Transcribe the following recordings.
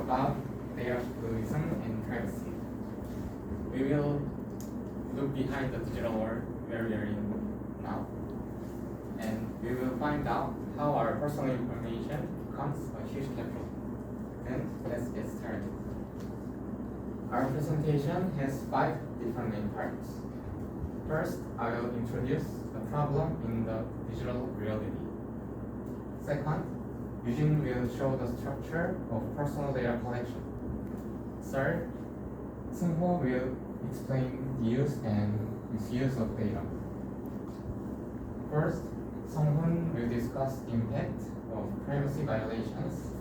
about data pluralism and privacy. We will look behind the digital world where we are in now, and we will find out how our personal information becomes a huge capital. Then let's get started. Our presentation has 5 different main parts. First, I will introduce the problem in the digital reality. Second, Eugene will show the structure of personal data collection. Third, Seung-ho will explain the use and misuse of data. First, Sung-hoon will discuss the impact of privacy violations.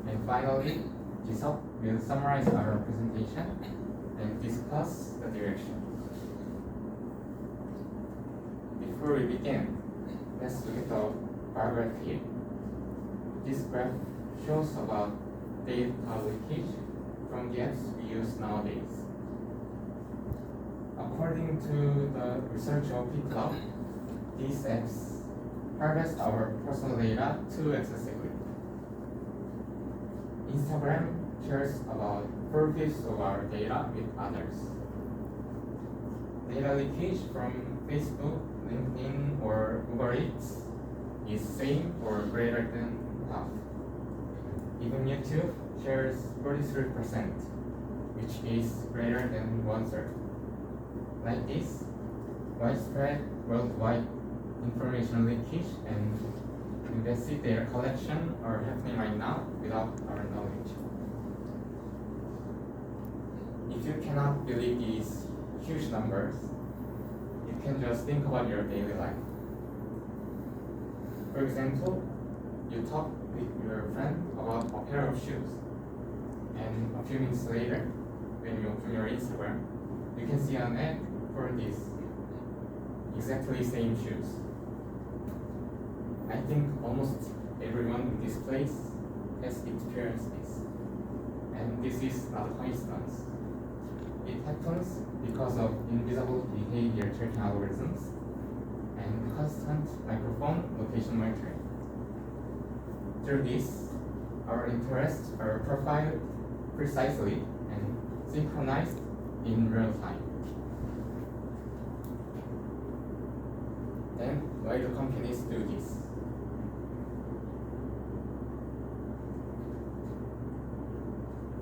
And finally, Ji-seok will summarize our presentation and discuss the direction. Before we begin, let's look at the bar graph here. This graph shows about data leakage from the apps we use nowadays. According to the research of P-Club, these apps harvest our personal data too excessively. Instagram shares about 4/5 of our data with others. Data leakage from Facebook, LinkedIn, or Uber Eats is same or greater than half. Even YouTube shares 43%, which is greater than 1/3. Like this, widespread worldwide information leakage and invasive data collection are happening right now without our knowledge. If you cannot believe these huge numbers, you can just think about your daily life. For example, you talk with your friend about a pair of shoes, and a few minutes later, when you open your Instagram, you can see an ad for this exactly same shoes. I think almost everyone in this place has experienced this, and this is not a coincidence. It happens because of invisible behavior tracking algorithms and constant microphone location monitoring. Through this, our interests are profiled precisely and synchronized in real time. Then, why do companies do this?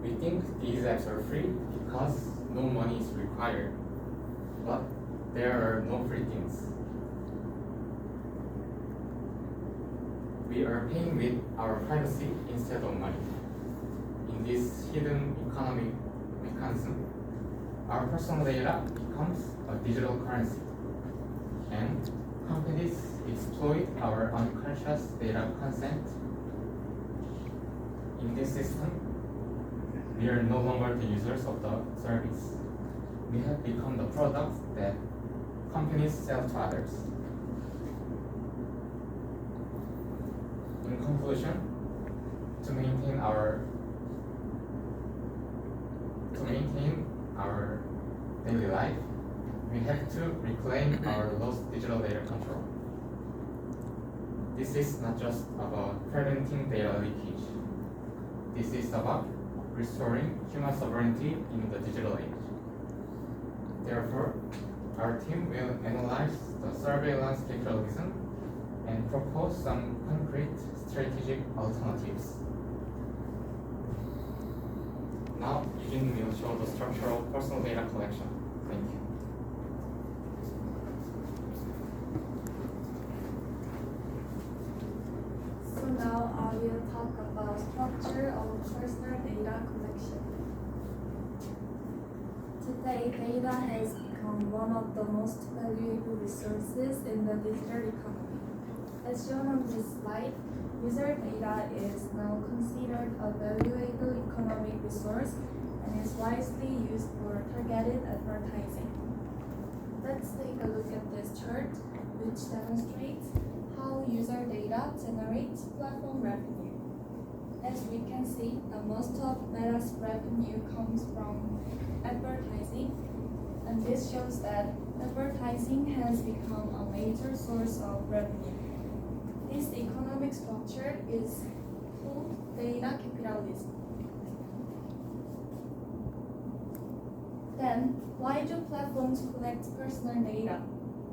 We think these apps are free because no money is required, but there are no free things. We are paying with our privacy instead of money. In this hidden economic mechanism, our personal data becomes a digital currency, and companies exploit our unconscious data consent. In this system, we are no longer the users of the service. We have become the products that companies sell to others. In conclusion, to maintain our daily life, we have to reclaim our lost digital data control. This is not just about preventing data leakage. This is about restoring human sovereignty in the digital age. Therefore, our team will analyze the surveillance capitalism and propose some concrete strategic alternatives. Now, Eugene will show the structure of personal data collection. Thank you. So now I will talk about structure of personal data collection. Today, data has become one of the most valuable resources in the digital economy. As shown on this slide, user data is now considered a valuable economic resource and is wisely used for targeted advertising. Let's take a look at this chart, which demonstrates how user data generates platform revenue. As we can see, most of Meta's revenue comes from advertising, and this shows that advertising has become a major source of revenue. This economic structure is called data capitalism. Then, why do platforms collect personal data?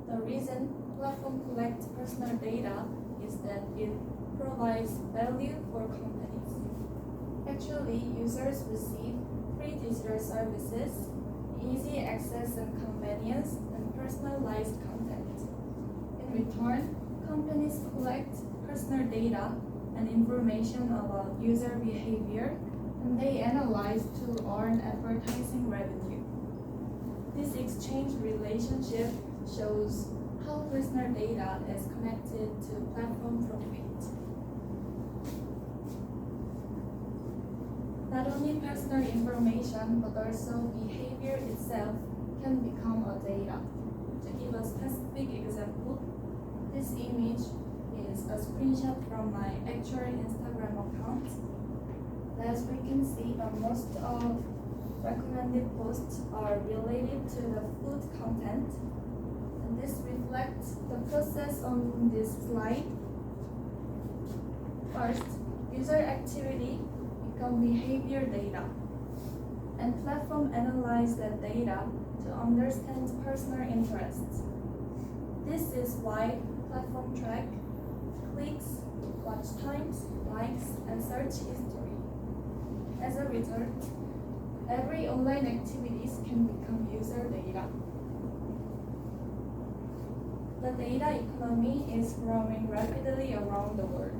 The reason platforms collect personal data is that it provides value for companies. Actually, users receive free digital services, easy access and convenience, and personalized content. In return, companies collect personal data and information about user behavior, and they analyze to earn advertising revenue. This exchange relationship shows how personal data is connected to platform profit. Not only personal information, but also behavior itself can become a data. To give a specific example, this image is a screenshot from my actual Instagram account. As we can see, most of recommended posts are related to the food content. And this reflects the process on this slide. First, user activity become behavior data. And platform analyze that data to understand personal interests. This is why platform track clicks, watch times, likes, and search history. As a result, every online activities can become user data. The data economy is growing rapidly around the world.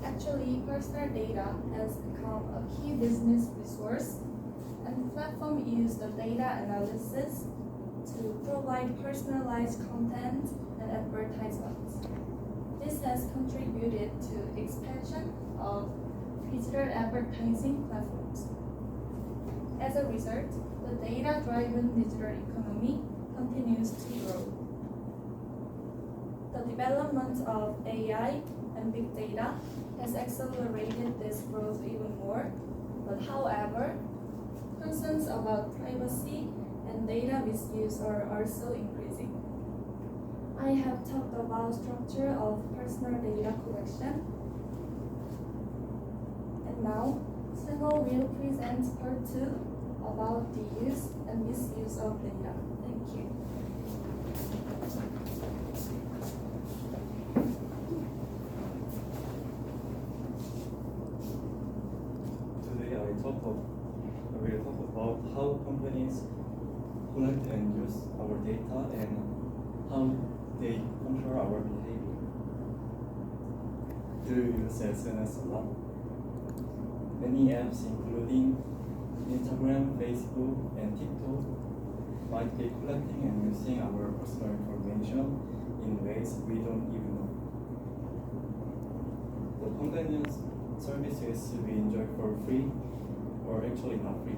Actually, personal data has become a key business resource, and platforms use the data analysis to provide personalized content and advertisements. This has contributed to expansion of digital advertising platforms. As a result, the data-driven digital economy continues to grow. The development of AI and big data has accelerated this growth even more, but however, concerns about privacy and data misuse are also increasing. I have talked about structure of personal data collection, and now Semo will present part 2 about the use and misuse of data. Thank you. Today I will talk about how companies collect and use our data and how they control our behavior. Do you use SNS a lot? Many apps, including Instagram, Facebook, and TikTok, might be collecting and using our personal information in ways we don't even know. The convenience services we enjoy for free, or actually not free,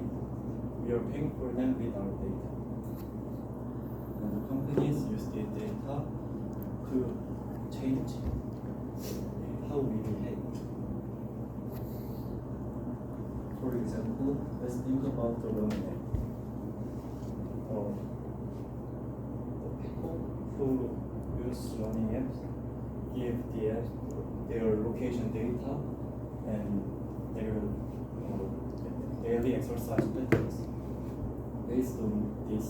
we are paying for them with our data. And the companies use the data to change how we behave. For example, let's think about the learning app. The people who use learning apps give the apps their location data and their daily exercise patterns. Based on this,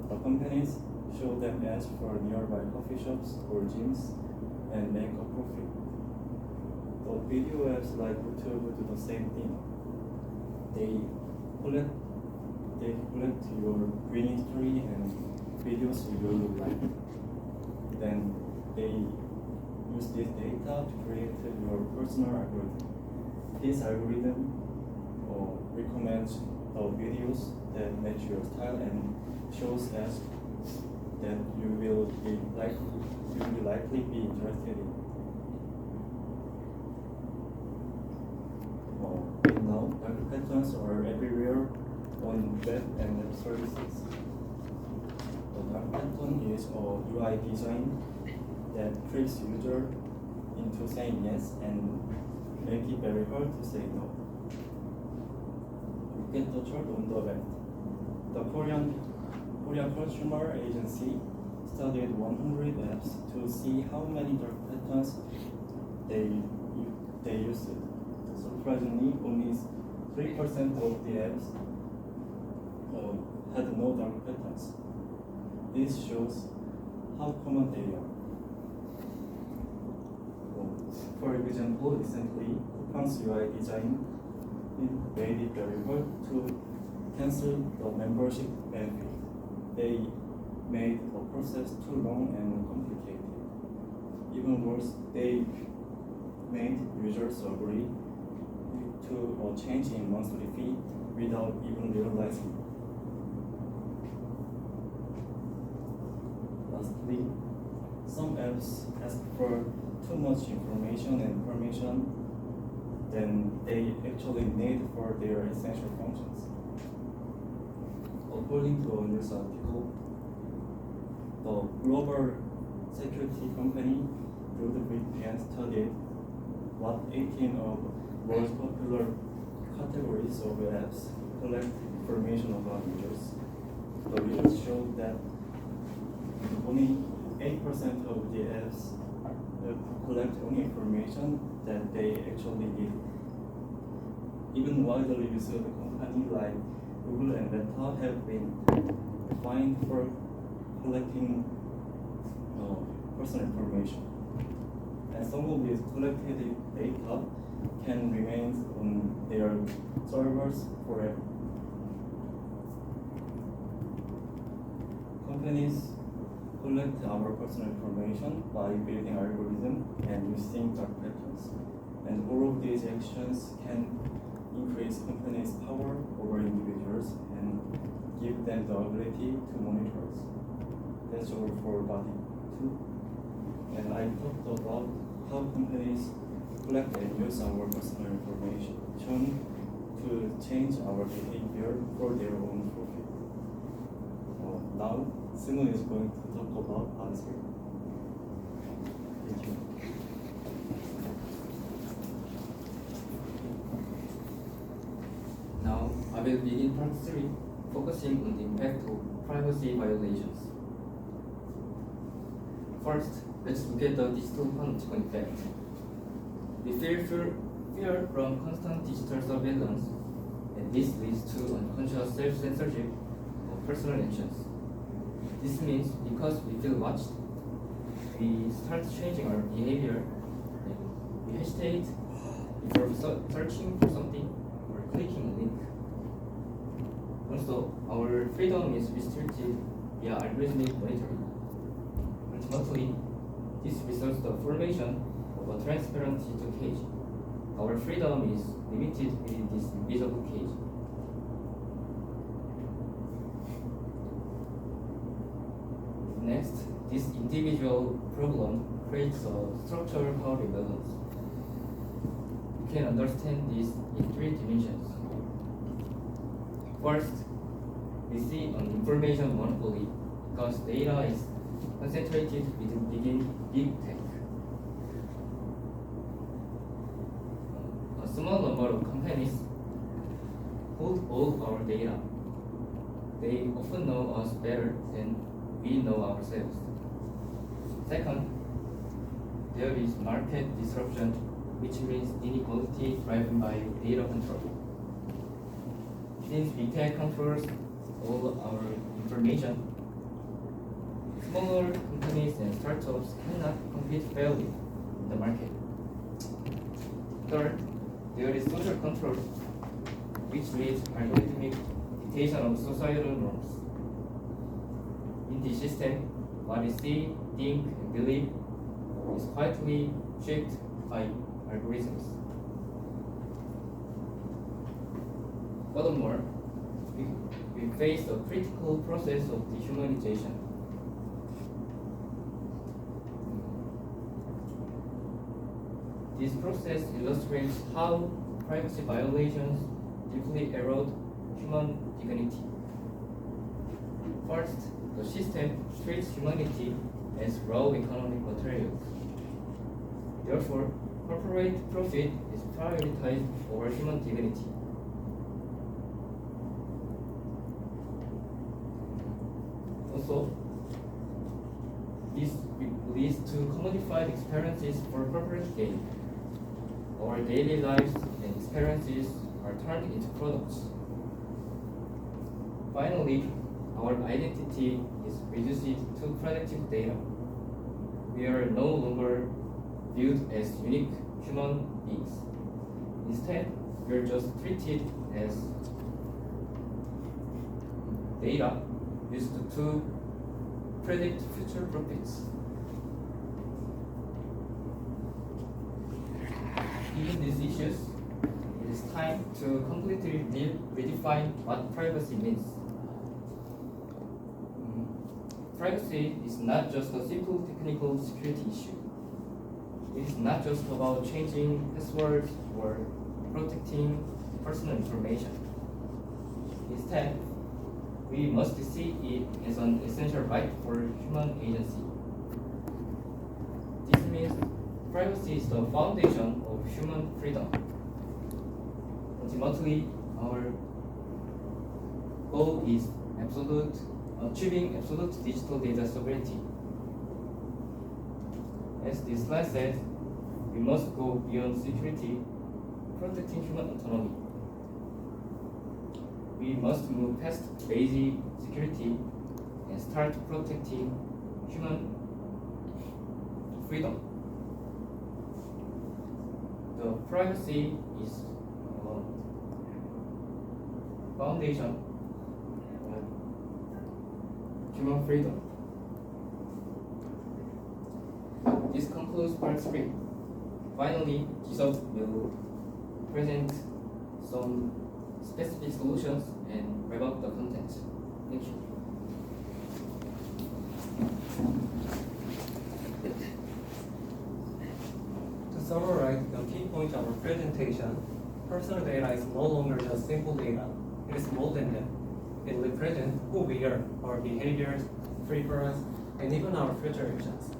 the companies show them ads for nearby coffee shops or gyms and make a profit. But video apps like YouTube do the same thing. They collect your viewing history and videos you like. Then they use this data to create your personal algorithm. This algorithm recommends videos that match your style and shows ads that you will likely be interested in. And now, dark patterns are everywhere on web and web services. The dark pattern is a UI design that tricks user into saying yes and make it very hard to say no. Look at the chart on the left. The Korean Consumer Agency studied 100 apps to see how many dark patterns they used. Surprisingly, only 3% of the apps had no dark patterns. This shows how common they are. For example, recently, Coupang's UI design made it difficult to cancel the membership benefit. They made the process too long and complicated. Even worse, they made users agree to a change in monthly fee without even realizing it. Lastly, some apps ask for too much information and permission than they actually need for their essential functions. According to a news article, the global security company VPN studied what 18 of most popular categories of apps collect information about users. The results showed that only 8% of the apps collect only information that they actually need. Even widely used companies like Google and Meta have been fined for collecting personal information. And some of these collected data can remain on their servers forever. Companies collect our personal information by building algorithms and using dark patterns. And all of these actions can increase companies' power over individuals and give them the ability to monitor us. That's all for body 2. And I talked about how companies collect and use our personal information to change our behavior for their own profit. Now, Simon is going to talk about answer. Thank you. Now, I will begin part 3, focusing on the impact of privacy violations. First, let's look at the digital panopticon effect. We feel fear from constant digital surveillance, and this leads to unconscious self-censorship of personal actions. This means because we feel watched, we start changing our behavior, and we hesitate before searching for something or clicking a link. Also, our freedom is restricted via algorithmic monitoring. Ultimately, this results in the formation of a transparent digital cage. Our freedom is limited within this invisible cage. Next, this individual problem creates a structural power imbalance. You can understand this in 3 dimensions. First, we see an information monopoly because data is concentrated within big tech. A small number of companies hold all our data. They often know us better than we know ourselves. Second, there is market disruption, which means inequality driven by data control. Since big tech controls all our information, smaller companies and startups cannot compete fairly in the market. Third, there is social control, which leads algorithmic dictation of societal norms. In this system, what we see, think, and believe is quietly shaped by algorithms. Furthermore, we face a critical process of dehumanization. This process illustrates how privacy violations deeply erode human dignity. First, the system treats humanity as raw economic materials. Therefore, corporate profit is prioritized over human dignity. Also, this leads to commodified experiences for corporate gain. Our daily lives and experiences are turned into products. Finally, our identity is reduced to predictive data. We are no longer viewed as unique human beings. Instead, we are just treated as data used to predict future profits. Given these issues, it is time to completely redefine what privacy means. Privacy is not just a simple technical security issue. It is not just about changing passwords or protecting personal information. Instead, we must see it as an essential right for human agency. This means privacy is the foundation of human freedom. Ultimately, our goal is achieving absolute digital data sovereignty. As this slide says, we must go beyond security, protecting human autonomy. We must move past basic security and start protecting human freedom. The privacy is foundation of human freedom. This concludes part 3. Finally, Jisuk will present some specific solutions and wrap up the content. Thank you. To summarize the key points of our presentation, personal data is no longer just simple data. It is more than that. It represents who we are, our behaviors, preferences, and even our future actions.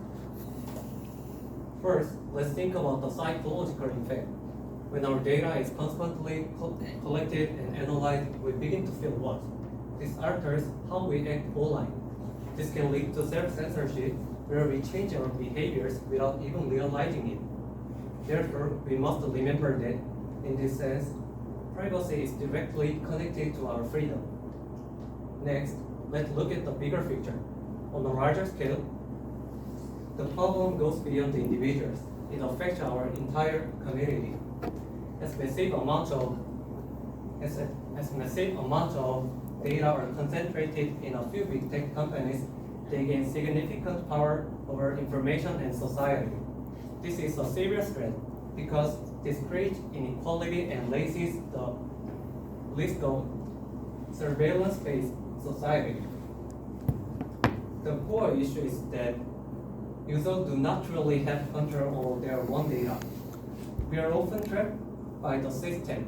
First, let's think about the psychological effect. When our data is constantly collected and analyzed, we begin to feel what? This alters how we act online. This can lead to self-censorship, where we change our behaviors without even realizing it. Therefore, we must remember that, in this sense, privacy is directly connected to our freedom. Next, let's look at the bigger picture. On a larger scale, the problem goes beyond the individuals. It affects our entire community. As massive amounts of data are concentrated in a few big tech companies, they gain significant power over information and society. This is a serious threat because this creates inequality and raises the risk of surveillance-based society. The core issue is that users do not truly have control over their own data. We are often trapped by the system.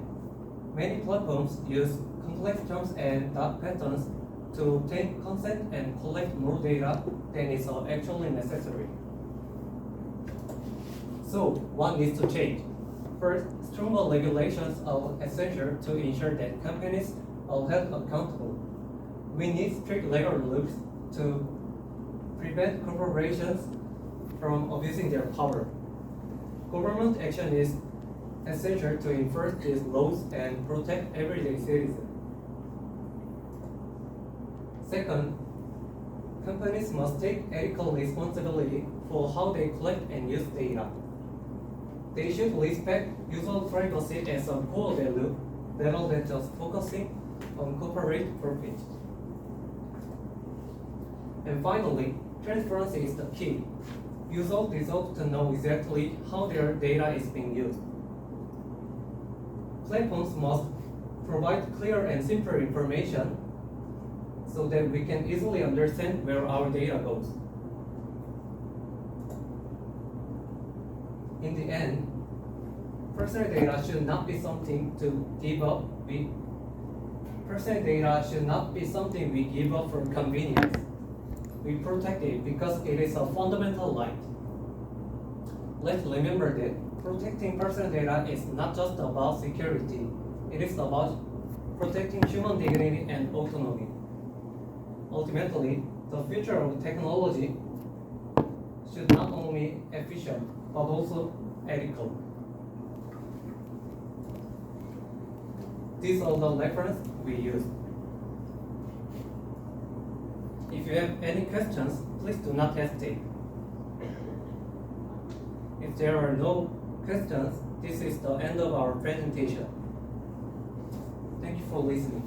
Many platforms use complex terms and dark patterns to obtain consent and collect more data than is actually necessary. So, what needs to change? First, stronger regulations are essential to ensure that companies are held accountable. We need strict legal rules to prevent corporations from abusing their power. Government action is essential to enforce these laws and protect everyday citizens. Second, companies must take ethical responsibility for how they collect and use data. They should respect user privacy as a core value rather than just focusing on corporate profit. And finally, transparency is the key. Users deserve to know exactly how their data is being used. Platforms must provide clear and simple information so that we can easily understand where our data goes. In the end, personal data should not be something to give up. Personal data should not be something we give up for convenience. We protect it because it is a fundamental right. Let's remember that protecting personal data is not just about security. It is about protecting human dignity and autonomy. Ultimately, the future of technology should not only be efficient, but also ethical. These are the references we use. you have any questions, please do not hesitate. If there are no questions, this is the end of our presentation. Thank you for listening.